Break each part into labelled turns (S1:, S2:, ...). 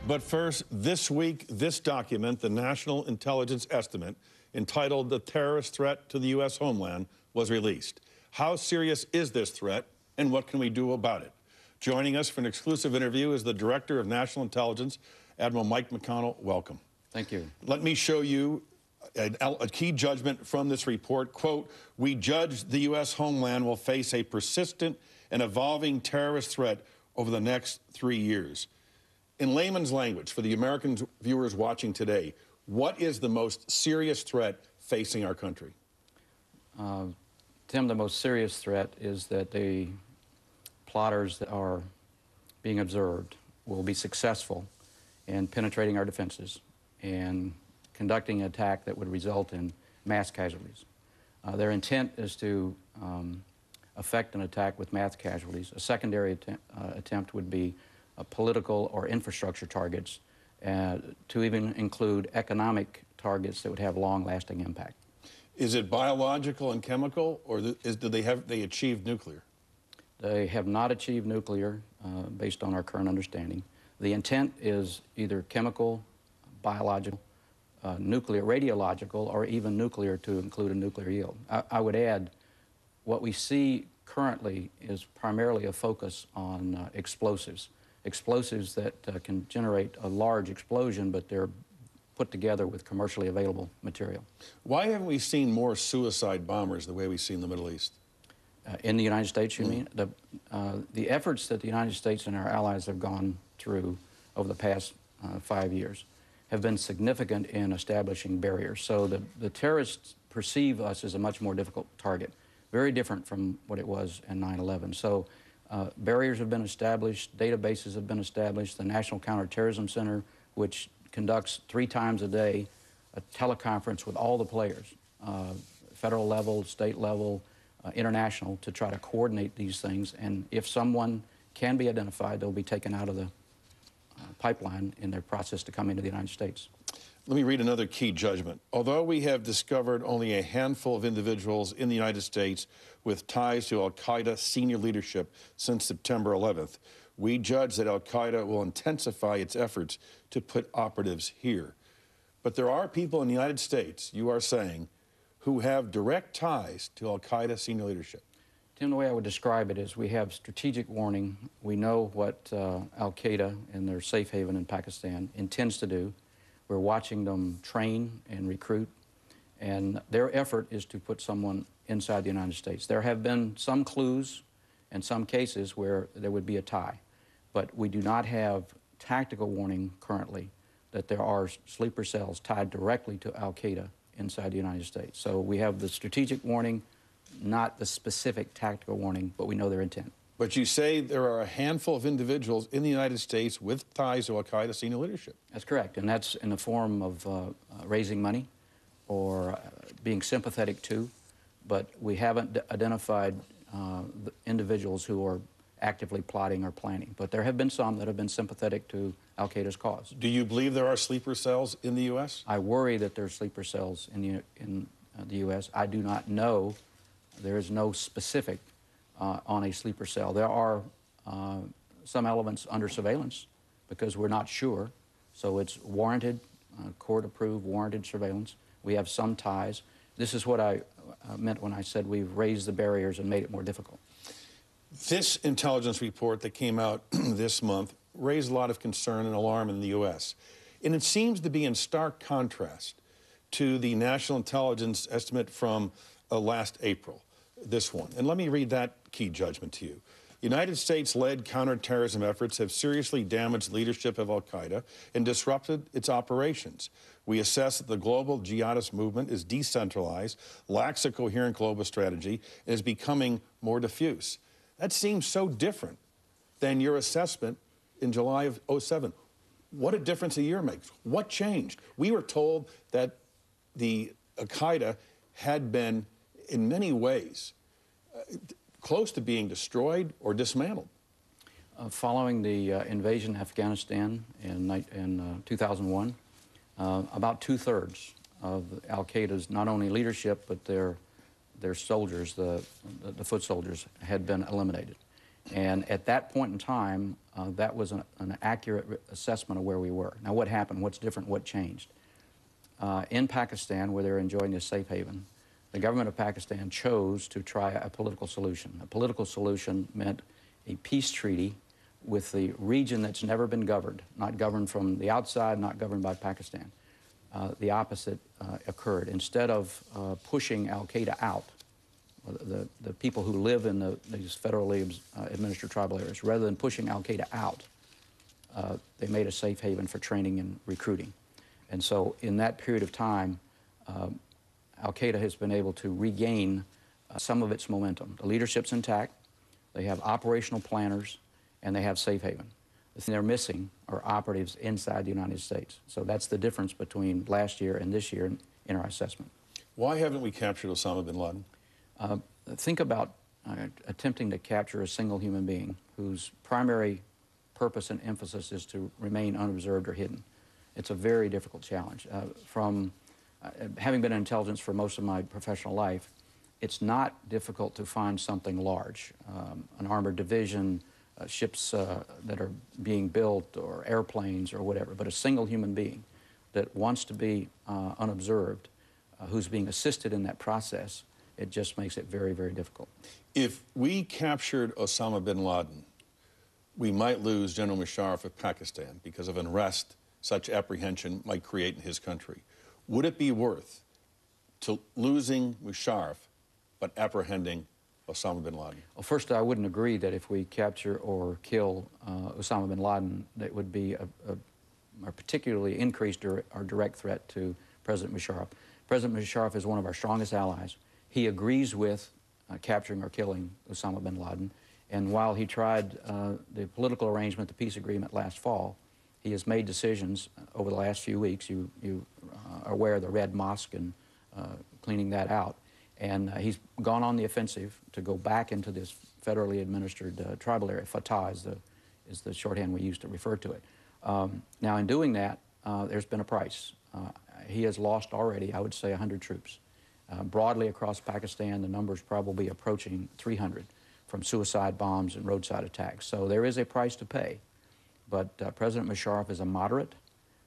S1: But first, this week, this document, the National Intelligence Estimate, entitled The Terrorist Threat to the U.S. Homeland, was released. How serious is this threat, and what can we do about it? Joining us for an exclusive interview is the Director of National Intelligence, Admiral Mike McConnell. Welcome.
S2: Thank you.
S1: Let me show you a key judgment from this report. Quote, "We judge the U.S. homeland will face a persistent and evolving terrorist threat over the next 3 years." In layman's language, for the American viewers watching today, what is the most serious threat facing our country?
S2: Tim, the most serious threat is that the plotters that are being observed will be successful in penetrating our defenses and conducting an attack that would result in mass casualties. Their intent is to effect an attack with mass casualties. A secondary attempt would be political or infrastructure targets, to even include economic targets that would have long-lasting impact.
S1: Is it biological and chemical, or do they achieved nuclear?
S2: They have not achieved nuclear based on our current understanding. The intent is either chemical, biological, nuclear, radiological, or even nuclear to include a nuclear yield. I would add, what we see currently is primarily a focus on explosives. Explosives that can generate a large explosion, but they're put together with commercially available material.
S1: Why haven't we seen more suicide bombers the way we see in the Middle East?
S2: In the United States, you mean? The efforts that the United States and our allies have gone through over the past 5 years have been significant in establishing barriers. So the terrorists perceive us as a much more difficult target, very different from what it was in 9/11. So barriers have been established, databases have been established. The National Counterterrorism Center, which conducts 3 times a day a teleconference with all the players, federal level, state level, international, to try to coordinate these things. And if someone can be identified, they'll be taken out of the pipeline in their process to come into the United States.
S1: Let me read another key judgment. Although we have discovered only a handful of individuals in the United States with ties to al-Qaeda senior leadership since September 11th, we judge that al-Qaeda will intensify its efforts to put operatives here. But there are people in the United States, you are saying, who have direct ties to al-Qaeda senior leadership.
S2: Tim, the way I would describe it is we have strategic warning. We know what al-Qaeda in their safe haven in Pakistan intends to do. We're watching them train and recruit, and their effort is to put someone inside the United States. There have been some clues and some cases where there would be a tie, but we do not have tactical warning currently that there are sleeper cells tied directly to al-Qaeda inside the United States. So we have the strategic warning, not the specific tactical warning, but we know their intent.
S1: But you say there are a handful of individuals in the United States with ties to al-Qaeda senior leadership.
S2: That's correct, and that's in the form of raising money or being sympathetic to, but we haven't identified the individuals who are actively plotting or planning. But there have been some that have been sympathetic to al-Qaeda's cause.
S1: Do you believe there are sleeper cells in the U.S.?
S2: I worry that there are sleeper cells in the U.S. I do not know. There is no specific on a sleeper cell. There are some elements under surveillance because we're not sure. So it's warranted, court-approved, warranted surveillance. We have some ties. This is what I meant when I said we've raised the barriers and made it more difficult.
S1: This intelligence report that came out this month raised a lot of concern and alarm in the U.S. And it seems to be in stark contrast to the National Intelligence Estimate from last April, this one. And let me read that key judgment to you. United States-led counterterrorism efforts have seriously damaged leadership of al-Qaeda and disrupted its operations. We assess that the global jihadist movement is decentralized, lacks a coherent global strategy, and is becoming more diffuse. That seems so different than your assessment in July of '07. What a difference a year makes. What changed? We were told that the al-Qaeda had been, in many ways, close to being destroyed or dismantled.
S2: Following the invasion of Afghanistan in 2001, about 2/3 of al-Qaeda's not only leadership but their soldiers, the foot soldiers, had been eliminated. And at that point in time, that was an accurate assessment of where we were. Now, what happened? What's different? What changed? In Pakistan, where they're enjoying this safe haven, the government of Pakistan chose to try a political solution. A political solution meant a peace treaty with the region that's never been governed, not governed from the outside, not governed by Pakistan. The opposite occurred. Instead of pushing al-Qaeda out, the people who live in these federally administered tribal areas, rather than pushing al-Qaeda out, they made a safe haven for training and recruiting. And so in that period of time, al-Qaeda has been able to regain some of its momentum. The leadership's intact, they have operational planners, and they have safe haven. The thing they're missing are operatives inside the United States. So that's the difference between last year and this year in our assessment.
S1: Why haven't we captured Osama bin Laden?
S2: Think about attempting to capture a single human being whose primary purpose and emphasis is to remain unobserved or hidden. It's a very difficult challenge. From having been in intelligence for most of my professional life, it's not difficult to find something large, an armored division, ships that are being built, or airplanes or whatever, but a single human being that wants to be unobserved, who's being assisted in that process, it just makes it very, very difficult.
S1: If we captured Osama bin Laden, we might lose General Musharraf of Pakistan because of unrest such apprehension might create in his country. Would it be worth to losing Musharraf but apprehending Osama bin Laden?
S2: Well, first, I wouldn't agree that if we capture or kill Osama bin Laden, that would be a particularly increased or direct threat to President Musharraf. President Musharraf is one of our strongest allies. He agrees with capturing or killing Osama bin Laden, and while he tried the political arrangement, the peace agreement last fall, he has made decisions over the last few weeks. You are aware of the Red Mosque and cleaning that out. And he's gone on the offensive to go back into this federally administered tribal area. Fatah is the shorthand we use to refer to it. Now, in doing that, there's been a price. He has lost already, I would say, 100 troops. Broadly across Pakistan, the number's probably approaching 300 from suicide bombs and roadside attacks. So there is a price to pay. But President Musharraf is a moderate.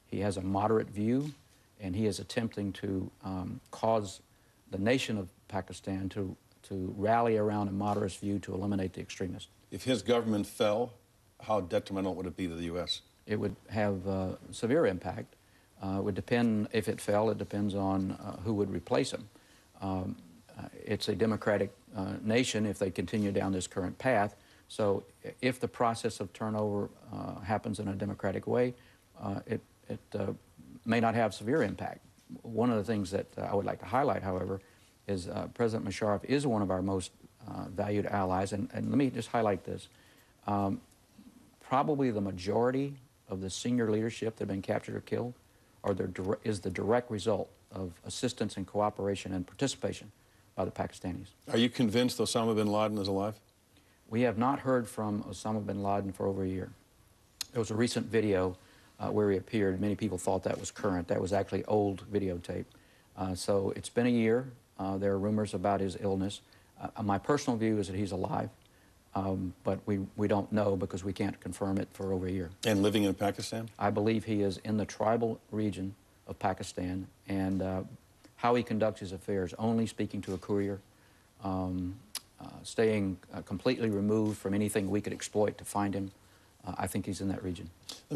S2: He has a moderate view, and he is attempting to cause the nation of Pakistan to rally around a moderate view to eliminate the extremists.
S1: If his government fell, how detrimental would it be to the U.S.?
S2: It would have severe impact. It would depend, if it fell, it depends on who would replace him. It's a democratic nation if they continue down this current path. So if the process of turnover happens in a democratic way, it may not have severe impact. One of the things that I would like to highlight, however, is President Musharraf is one of our most valued allies. And let me just highlight this. Probably the majority of the senior leadership that have been captured or killed is the direct result of assistance and cooperation and participation by the Pakistanis.
S1: Are you convinced Osama bin Laden is alive?
S2: We have not heard from Osama bin Laden for over a year. There was a recent video where he appeared. Many people thought that was current. That was actually old videotape. So it's been a year. There are rumors about his illness. My personal view is that he's alive, but we don't know because we can't confirm it for over a year.
S1: And living in Pakistan?
S2: I believe he is in the tribal region of Pakistan, and how he conducts his affairs, only speaking to a courier, staying completely removed from anything we could exploit to find him. I think he's in that region.